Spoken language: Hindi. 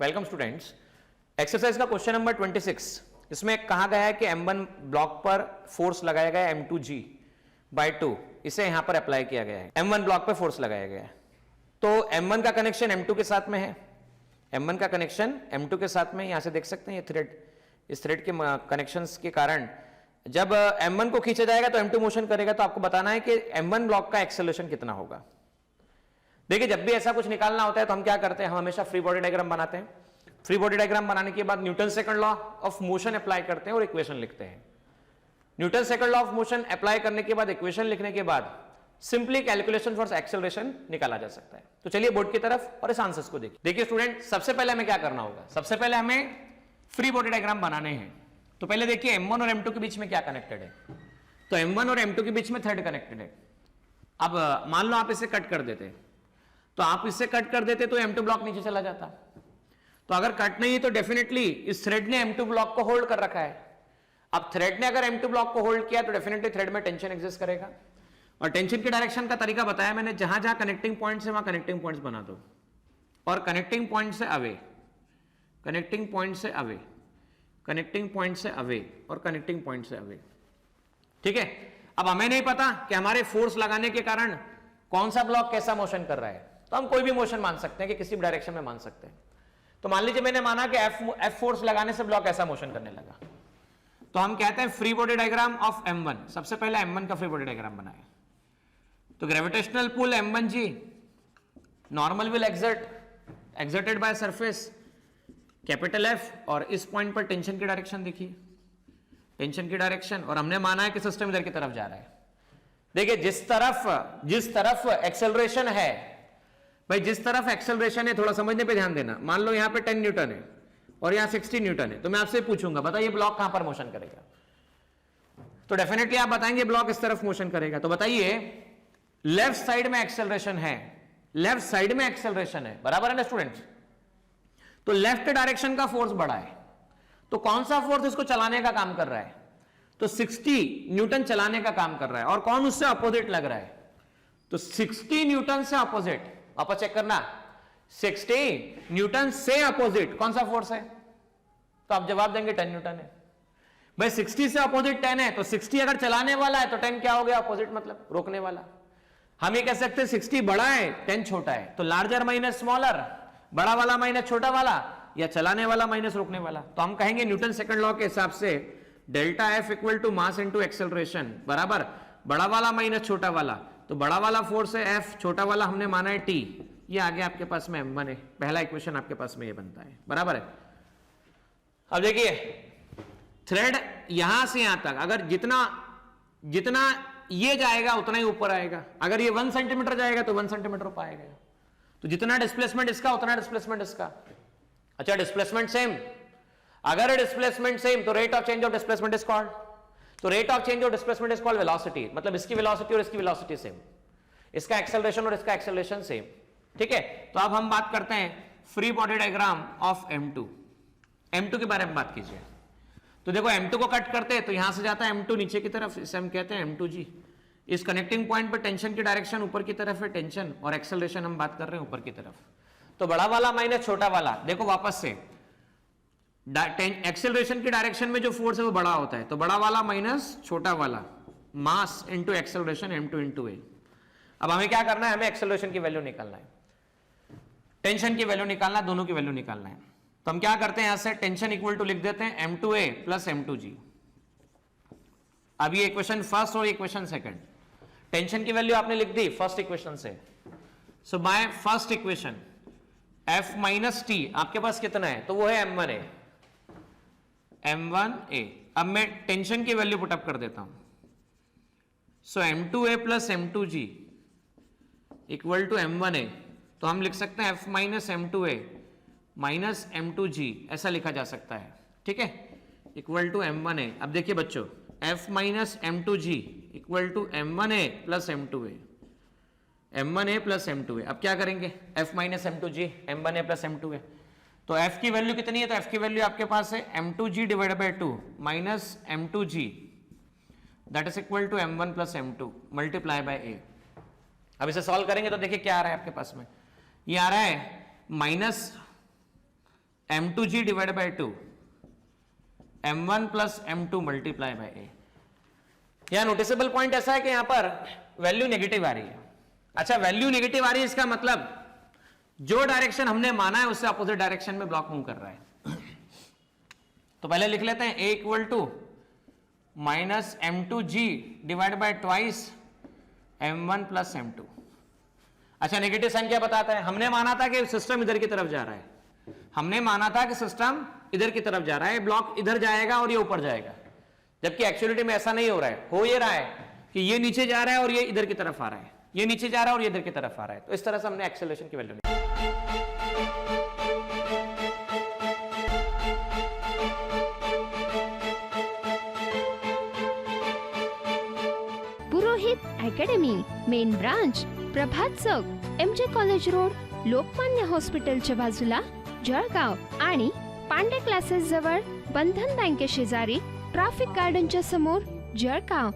Welcome students. एक्सरसाइज का क्वेश्चन नंबर 26, इसमें कहा गया है कि M1 ब्लॉक पर फोर्स लगाया गया है M2G/2, इसे यहां पर अप्लाई किया गया है। M1 ब्लॉक पर फोर्स लगाया गया है, तो M1 का कनेक्शन M2 के साथ में है। M1 का कनेक्शन M2 के साथ में, यहां से देख सकते हैं ये थ्रेड, इस थ्रेड के कनेक्शंस के कारण जब M1 को खींचा जाएगा तो M2 मोशन करेगा। तो आपको बताना है कि M1 ब्लॉक का एक्सेलरेशन कितना होगा। देखिए, जब भी ऐसा कुछ निकालना होता है तो हम क्या करते हैं, हम हमेशा फ्री बॉडी डायग्राम बनाते हैं। फ्री बॉडी डायग्राम बनाने के बाद Newton second law of motion apply करते हैं और इक्वेशन लिखते हैं। Newton second law of motion apply करने के बाद, इक्वेशन लिखने के बाद सिंपली कैलकुलेशन फॉर एक्सेलरेशन निकाला जा सकता है। तो चलिए बोर्ड की तरफ और इस आंसर्स को देखिए। देखिए स्टूडेंट, सबसे पहले हमें क्या करना होगा, सबसे पहले हमें फ्री बॉडी डायग्राम बनाने हैं। तो पहले देखिए M1 और M2 के बीच में क्या कनेक्टेड है। तो M1 और M2 के बीच में थ्रेड कनेक्टेड है। अब मान लो आप इसे कट कर देते, तो आप इससे कट कर देते तो M2 ब्लॉक नीचे चला जाता। तो अगर कट नहीं है तो डेफिनेटली इस थ्रेड ने M2 ब्लॉक को होल्ड कर रखा है। अब थ्रेड ने अगर M2 ब्लॉक को होल्ड किया तो डेफिनेटली थ्रेड में टेंशन एग्जिस्ट करेगा। और टेंशन के डायरेक्शन का तरीका बताया मैंने, जहां जहां कनेक्टिंग पॉइंट्स है वहां कनेक्टिंग पॉइंट्स बना दो, और कनेक्टिंग पॉइंट से अवे, कनेक्टिंग पॉइंट से अवे, कनेक्टिंग पॉइंट से अवे और कनेक्टिंग पॉइंट से अवे। ठीक है। अब हमें नहीं पता कि हमारे फोर्स लगाने के कारण कौन सा ब्लॉक कैसा मोशन कर रहा है, तो हम कोई भी मोशन मान सकते हैं कि किसी भी डायरेक्शन में मान सकते हैं। तो मान लीजिए मैंने माना कि F फोर्स लगाने से ब्लॉक ऐसा मोशन करने लगा, तो हम कहते हैं free body diagram of M1। सबसे पहले M1 का फ्री बॉडी डायग्राम बनाए। तो gravitational pull M1G, normal will exerted by surface capital F, और इस पॉइंट पर टेंशन की डायरेक्शन देखिए, टेंशन की डायरेक्शन, और हमने माना है कि सिस्टम इधर की तरफ जा रहा है। देखिए जिस तरफ एक्सेलरेशन है, भाई जिस तरफ एक्सेलरेशन है, थोड़ा समझने पे ध्यान देना। मान लो यहां पे 10 न्यूटन है और यहां 60 न्यूटन है, तो मैं आपसे पूछूंगा बताइए ब्लॉक कहां पर मोशन करेगा। तो डेफिनेटली आप बताएंगे ब्लॉक इस तरफ मोशन करेगा। तो बताइए लेफ्ट साइड में एक्सेलरेशन है, लेफ्ट साइड में एक्सेलरेशन है, बराबर है ना स्टूडेंट्स। तो लेफ्ट डायरेक्शन का फोर्स बड़ा है, तो कौन सा फोर्स इसको चलाने का काम कर रहा है, तो 60 न्यूटन चलाने का काम कर रहा है। और कौन उससे अपोजिट लग रहा है, तो 60 न्यूटन से अपोजिट, आप चेक करना, 60 न्यूटन से अपोजिट कौन सा फोर्स है, तो आप जवाब देंगे 10 न्यूटन है। भाई 60 से अपोजिट 10 है, तो 60 अगर चलाने वाला है तो 10 क्या हो गया, अपोजिट मतलब रोकने वाला। हम ये कह सकते हैं 60 बड़ा है 10 छोटा है, तो लार्जर माइनस स्मॉलर, बड़ा वाला माइनस छोटा वाला, या चलाने वाला माइनस रोकने वाला। तो हम कहेंगे न्यूटन सेकंड लॉ के हिसाब से delta F equal to mass into acceleration बराबर बड़ा वाला माइनस छोटा वाला। तो बड़ा वाला फोर्स है F, छोटा वाला हमने माना है T, ये आगे आपके पास में M1 है। पहला इक्वेशन आपके पास में ये बनता है, बराबर है। अब देखिए थ्रेड यहां से यहां तक, अगर जितना ये जाएगा उतना ही ऊपर आएगा। अगर ये 1 सेंटीमीटर जाएगा तो 1 सेंटीमीटर ऊपर आएगा। तो जितना डिस्प्लेसमेंट इसका उतना डिस्प्लेसमेंट इसका। अच्छा, डिस्प्लेसमेंट सेम, अगर डिस्प्लेसमेंट सेम तो rate of change of displacement is called, तो rate of change of displacement is called velocity. मतलब इसकी वेलोसिटी और इसकी वेलोसिटी सेम, इसका एक्सेलरेशन और इसका एक्सेलरेशन सेम। ठीक है। तो अब हम बात करते हैं free body diagram of M2। M2 के बारे में बात कीजिए। तो देखो M2 को कट करते हैं तो यहां से जाता है M2 नीचे की तरफ, इसे हम कहते हैं M2G। इस कनेक्टिंग पॉइंट पर टेंशन की डायरेक्शन ऊपर की तरफ है टेंशन, और एक्सेलरेशन हम बात कर रहे हैं ऊपर की तरफ। तो बड़ा वाला माइनस छोटा वाला, देखो वापस से एक्सेलरेशन की डायरेक्शन में जो फोर्स है वो बड़ा होता है, तो बड़ा वाला माइनस छोटा वाला, मास into acceleration M2 into A। अब हमें क्या करना है, हमें एक्सेलरेशन की वैल्यू निकालना है, टेंशन की वैल्यू निकालना, दोनों की वैल्यू निकालना है। तो हम क्या करते हैं, यहां से टेंशन इक्वल टू लिख देते हैं M2A प्लस M2G। अब ये इक्वेशन फर्स्ट और इक्वेशन सेकंड, टेंशन की वैल्यू आपने लिख दी फर्स्ट इक्वेशन से। So by first equation F minus T आपके पास कितना है, तो वो है M1A, M1A। अब मैं टेंशन की वैल्यू पुटअप कर देता हूं। So M2A plus M2G equal to M1A। तो हम लिख सकते हैं F minus M2A minus M2G, ऐसा लिखा जा सकता है। ठीक है, इक्वल टू M1A। अब देखिए बच्चों, F minus M2G equal to M1A plus M2A, M1A plus M2A। अब क्या करेंगे, F minus M2G M1A plus M2A। तो F की वैल्यू कितनी है, तो F की वैल्यू आपके पास है M2G divided by 2 minus M2G, that is equal to M1 plus M2 multiply by A। अब इसे सॉल्व करेंगे तो देखिए क्या आ रहा है आपके पास में, ये आ रहा है m2g divide bye 2 m1 plus m2 multiply by a। यहां नोटिसेबल पॉइंट ऐसा है कि यहां पर वैल्यू नेगेटिव आ रही है। अच्छा, वैल्यू नेगेटिव आ रही है, इसका मतलब जो डायरेक्शन हमने माना है उससे अपोजिट डायरेक्शन में ब्लॉक मूव कर रहा है। तो पहले लिख लेते हैं a equal to minus m2g divide by twice m1 plus m2। अच्छा, नेगेटिव साइन क्या बताता है? हमने माना था कि सिस्टम इधर की तरफ जा रहा है, हमने माना था कि सिस्टम इधर की तरफ जा रहा है, ब्लॉक इधर जाएगा और ये ऊपर जाएगा, जबकि एक्चुअलिटी में ऐसा नहीं हो रहा है। हो ये रहा है कि ये नीचे जा रहा है और ये इधर की तरफ आ रहा है, ये नीचे जा रहा है और ये इधर की तरफ आ रहा है। तो इस तरह से हमने एक्सेलरेशन की वैल्यू पुरोहित अकॅडमी, मेन ब्रांच प्रभात चौक, MJ कॉलेज रोड, लोकमान्य हॉस्पिटलच्या बाजूला, जळगाव आणि पांडे क्लासेस जवळ, बंधन बँके शेजारी, ट्रॅफिक गार्डनच्या समोर, जळगाव।